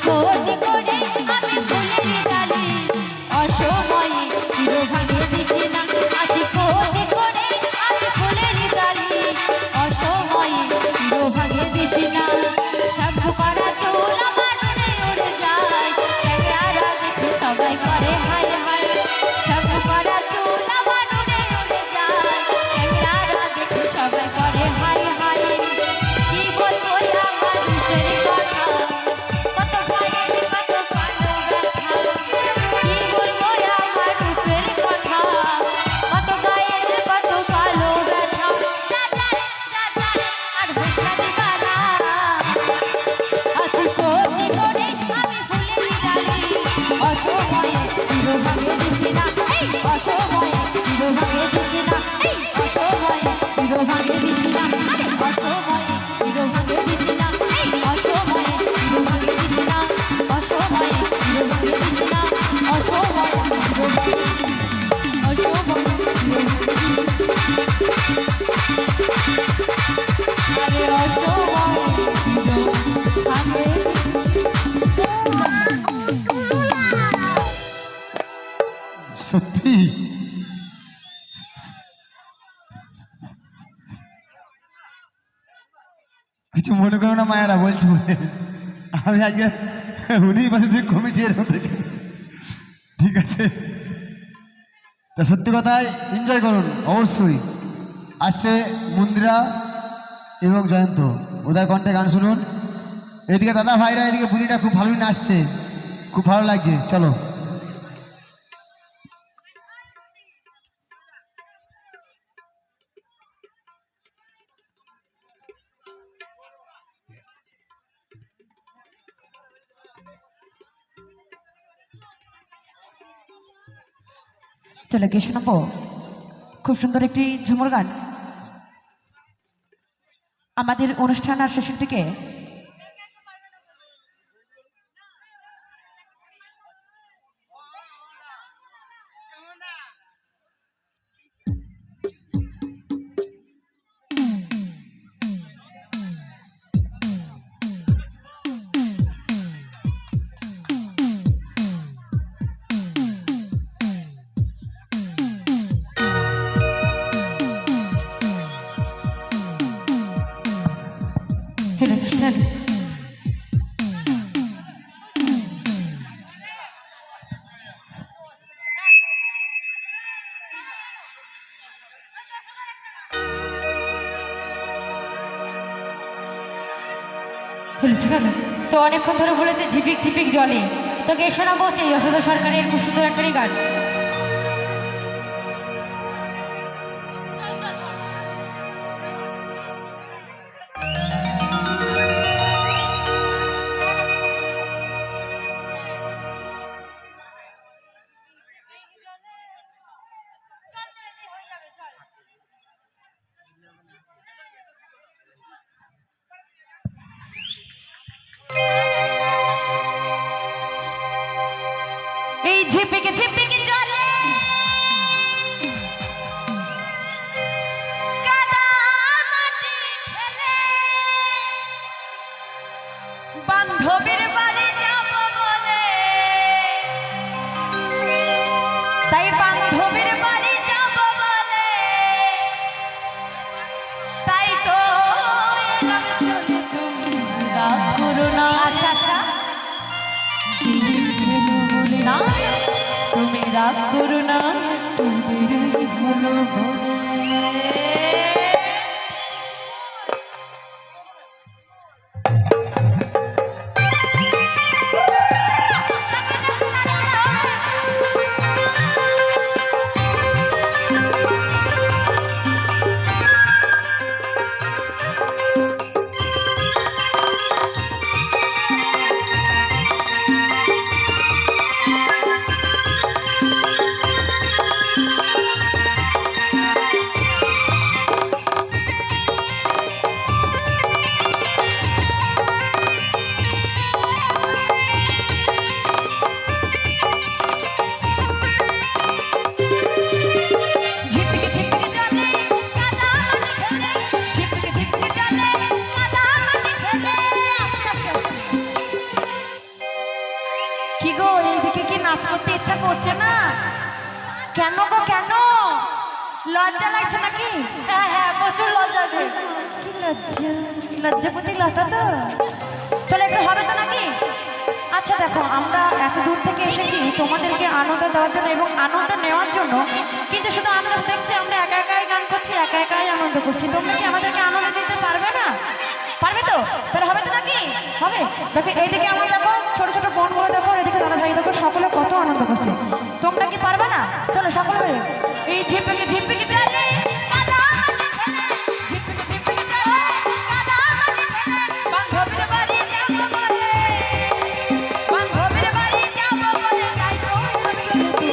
খোঁজ করে আমি ফুলের ডালি অসময়ে চির ভাঙে দিশে না আছি খোঁজ করে আমি ফুলের ডালি অসময়ে চির ভাঙে দিশে না সব করা চোল আমার উড়ে উড়ে যায় ট্যাংরারা দেখে সবাই করে হায় হায় সব করা চোল আমার উড়ে উড়ে যায় ট্যাংরারা দেখে সবাই করে হায় হায় কি বলবো আমার রূপের কথা কত ভাইয়ের কত কালো ব্যথা কি বলবো আমার রূপের কথা কত ভাইয়ের কত কালো ব্যথা আর হোসানি বালা আছি খোঁজ করে আমি ফুলের ডালি অসময়ে চির ভাঙে দিশে না অসময়ে চির ভাঙে দিশে না অসময়ে চির ভাঙে দিশে না অসময়ে চির ভাঙে দিশে না অসময়ে চির ভাঙে দিশে না অসময়ে চির ভাঙে দিশে না অসময়ে চির ভাঙে অসময়ে চির আরে অসময়ে চির ভাঙে সত্যি কিছু মনে করো না মায়েরা বলছি বলে আমি আজকে উনির পাশে থেকে কমিটি এর মধ্যে ঠিক আছে তা সত্যি কথাই এনজয় করুন অবশ্যই আসছে মন্দিরা এবং জয়ন্ত ওদের কণ্ঠে গান শুনুন এদিকে দাদা ভাইরা এদিকে বুড়িটা খুব ভালোই নাচছে খুব ভালো লাগছে চলো চলে গিয়ে শোনাবো খুব সুন্দর একটি ঝুমুর গান আমাদের অনুষ্ঠান আর শেষের দিকে হেলে হেলেছে কেন তো অনেকক্ষণ ধরে বলেছে ঝিপিক ঝিপিক জলে তো কে শোনাবো সেই যশোদা সরকারের খুব সুন্দর একটা গান এই ঝিপিকে ঝিপিকে জলে কাদা মাটি ঠেলে বান্ধবীর বাড়ি যাব বলে তাই বান্ধবীর বাড়ি যাব বলে তাই তো এলাম চলে তুমি রাগ করো না আচ্ছা আচ্ছা না তুমি রাগ করো না একটু দেরি হলো বলে গো, এইদিকে কি নাচ করতে ইচ্ছা করছে না? কেন গো কেন? লজ্জা লাগছে নাকি? হ্যাঁ হ্যাঁ, প্রচুর লজ্জা দে। কি লজ্জা, লজ্জাপতি লতা তো। চলো একটু হবে তো নাকি? আচ্ছা দেখো, আমরা এত দূর থেকে এসেছি তোমাদেরকে আনন্দ দেওয়ার জন্য এবং আনন্দ নেওয়ার জন্য, কিন্তু শুধু আমরা দেখছি আমরা একা একাই গান করছি, একা একাই আনন্দ করছি। তোমরা কি আমাদেরকে আনন্দ দিতে পারবে না? পারবে তো? তাহলে হবে তো নাকি? হবে। দেখো এইদিকে আমরা দেখো, ছোট ছোট বোনগুলো দেখো, এদিকে দাদা ভাই দেখো, সকলে কত আনন্দ করছে। তোমরা কি পারবে না? চলো সকলে মিলে। এই ঝিপিকি ঝিপিকি চলে কাদা মাটি ফেলে, ঝিপিকি ঝিপিকি চলে কাদা মাটি ফেলে, বান্ধবীর বাড়ি যাব বলে, বান্ধবীর বাড়ি যাব বলে, তাই তো চলে তুমি।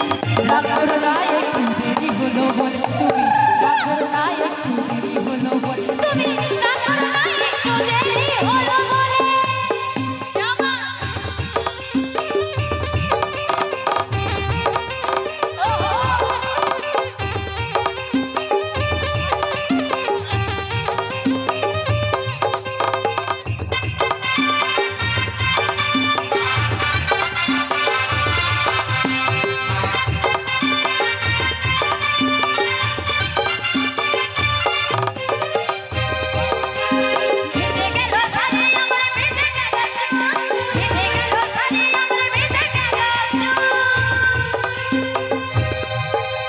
রাগ করো না, একটু দেরি হলো বলে তুমি, রাগ করো না, একটু দেরি হলো বলে তুমি, রাগ করো না, একটু দেরি হলো বলে। জামা ভিজে গেল শাড়ি আমার, ভিজে গেল চুল, ভিজে গেল শাড়ি আমার, ভিজে গেল চুল।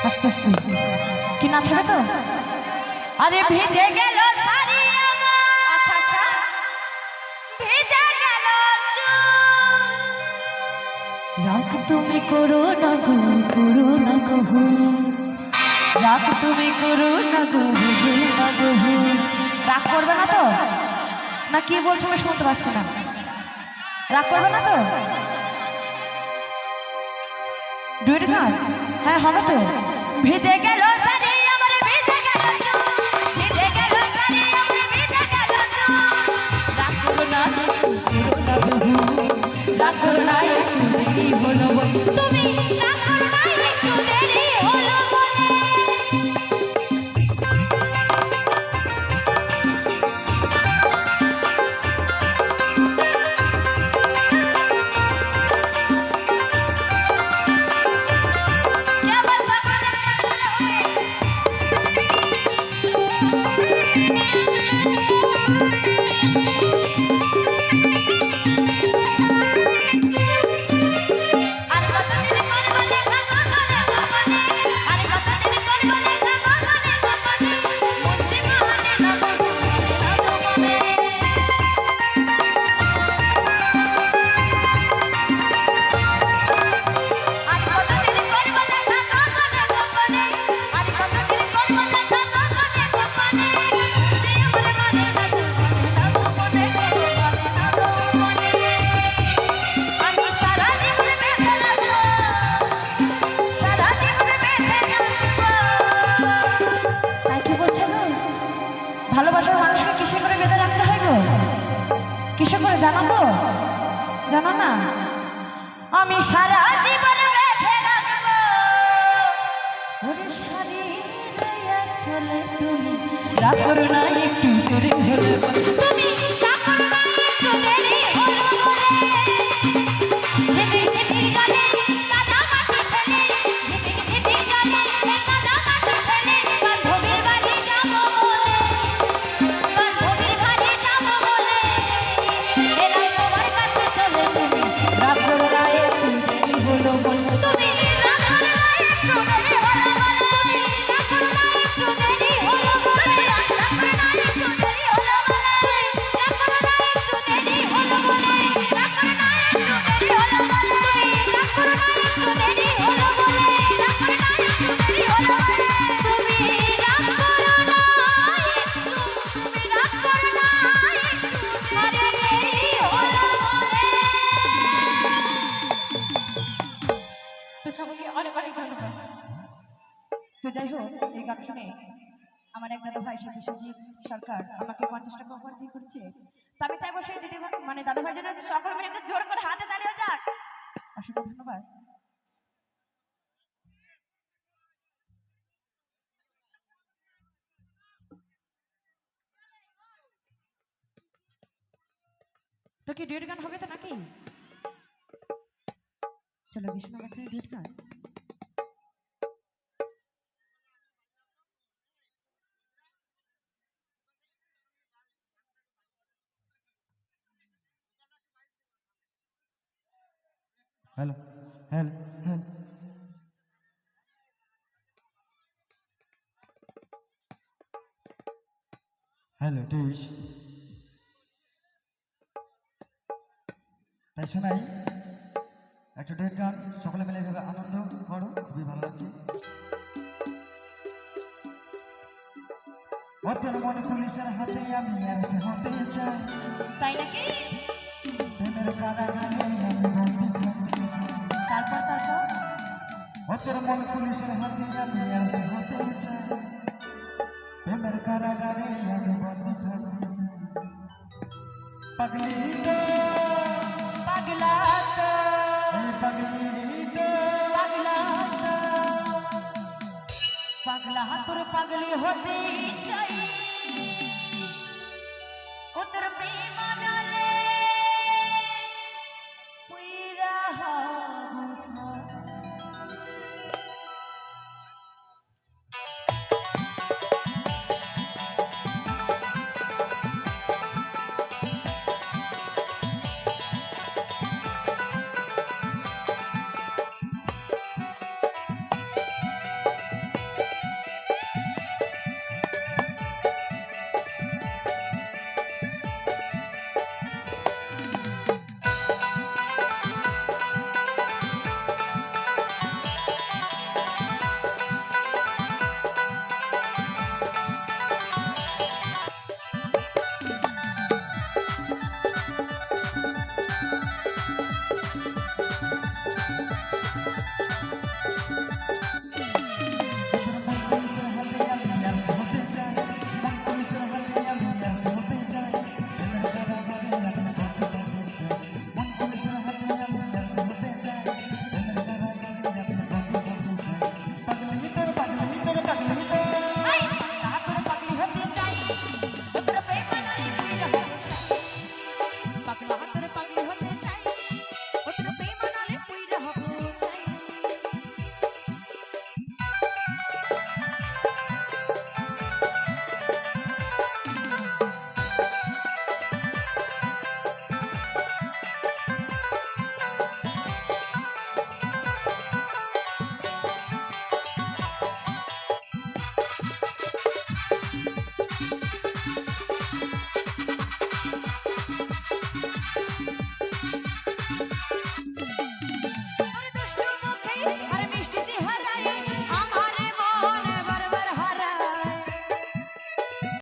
আস্তে আস্তে কি নাচ হবে তো? আরে ভিজে গেল শাড়ি আমার, আচ্ছা আচ্ছা, ভিজে গেল চুল। রাগ তুমি করো না গো, করো না গো ভুল, রাগ তুমি করো না গো, বুঝো না গো ভুল। রাগ করবে না তো? না কি বলছো আমি শুনতে পাচ্ছি না। রাগ করবে না তো? ডুয়েট গান? হ্যাঁ হবে তো। ভিজে গেল শাড়ি আমার, ভিজে গেল চুল, ভিজে গেল শাড়ি আমার, ভিজে গেল চুল। রাগ করো না, একটু করো না বহু, রাগ করো না, একটু দেরি হলো বলে তুমি, রাগ করো না, একটু দেরি হলো বলে। क्या बात আরে কতদিন করব দেখা গোপনে গোপনে, আরে কতদিন করব দেখা গোপনে গোপনে, মুক্তি মনে না গোপনে না গোপনে। আরে কতদিন করব দেখা গোপনে গোপনে, আরে কতদিন করব দেখা গোপনে গোপনে, মুক্তি মনে মনে না গোপনে না গোপনে না গোপনে। আমি সারা জীবন বেঁধে রাখবো, সারা জীবন বেঁধে রাখবো। তাই কি বলছে গো? ভালোবাসার মানুষকে কিসে করে বেঁধে রাখতে হয় গো? কিসে করে জানো তো? জানো না? আমি সারা জীবন বেঁধে রাখবো ওরে শাড়ি লইয়া চলে তুমি। রাগ করো না, একটু দেরি হলো বলে তুমি, রাগ করো না, একটু দেরি হলো বলে। ঝিপিক ঝিপিক জলে কাদা মাটি ফেলে, ঝিপিক ঝিপিক জলে কাদা মাটি ফেলে, বান্ধবীর বাড়ি যাব বলে, বান্ধবীর বাড়ি যাব বলে, এলাই তোমার কাছে চলে তুমি, রাগ করো না, একটু দেরি হলো বলে তুমি, রাগ করো না, একটু দেরি হলো বলে তুমি, রাগ করো না, একটু দেরি হলো বলে, আচ্ছা করো না, একটু দেরি হলো বলে, রাগ করো না, একটু দেরি হলো বলে, রাগ করো না, একটু দেরি হলো বলে, রাগ করো না, একটু দেরি হলো বলে, রাগ করো না, একটু দেরি হলো বলে, তুমি রাগ করো না, তুমি রাগ করো না, আরে দেরি হলো বলে। তো সকলকে অনেক অনেক ধন্যবাদ। তো যাই হোক, এই গান শুনে আমার এক দাদা ভাই সত্যজিৎ সরকার আমাকে 50 টাকা অফার দিয়ে করেছে। তো আমি চাইবো সেই দিদি ভাই মানে দাদা ভাই জন্য সকল মিলে একটু জোর করে হাতে তালি হয়ে যাক। অসংখ্য ধন্যবাদ। তো কি ডুয়েট গান হবে তো নাকি? চলো বিষ্ণু আমার এখানে ডেট গান। হ্যালো হ্যালো হ্যালো হ্যালো টিস, তাই শোনাই একটা ডেট গান, সকলে মিলে এভাবে আনন্দ করো, খুবই ভালো লাগছে। ওদের মনে পুলিশের হাতে আমি অ্যারেস্ট হতে চাই, তাই নাকি? প্রেমের কারাগারে আমি বন্দি থাকতে চাই। তারপর ওদের মনে পুলিশের হাতে আমি অ্যারেস্ট হতে চাই, প্রেমের কারাগারে আমি বন্দি থাকতে চাই। পাগলি তো পাগলা তো এই পাগলি তো পাগলা তো পাগলা তোর পাগলি হতে চাই, ও তোর প্রেমানালে পুইরা বুঝা